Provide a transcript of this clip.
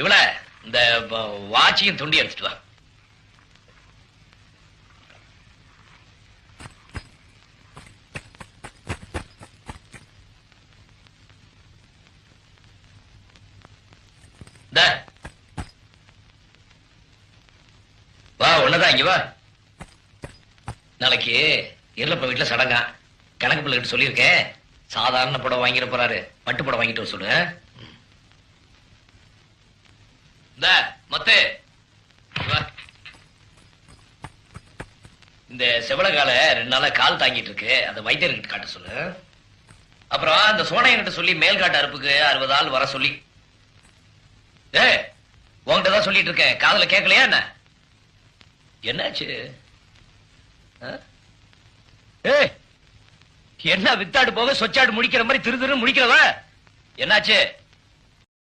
இவள இந்த வாட்சியும் துண்டி எடுத்துட்டு வா. வா, ஒன்னதான் இங்க வா. நாளைக்கு இருளப்ப வீட்டுல சடங்கா. கணக்கு பிள்ளைகிட்ட சொல்லியிருக்கேன், சாதாரண படம் வாங்கிட போறாரு, பட்டு படம் வாங்கிட்டு வர சொல்லு. மத்து இந்த செவலகால 2 நாளா கால் தாங்கிட்டு இருக்கு, அந்த வைத்தியர்கிட்ட காட்ட சொல்லு. அப்புறம் அந்த சோனையன்கிட்ட சொல்லி மேல்காட்டு அறுப்புக்கு 60 ஆள் வர சொல்லி. உன்கிட்ட தான் சொல்லிட்டு இருக்கேன், காதுல கேட்கலையா என்ன? என்னாச்சு? என்ன வித்தாடு போக சொச்சாடு முடிக்கிற மாதிரி திரு திரு முடிக்கிறவ என்னாச்சு?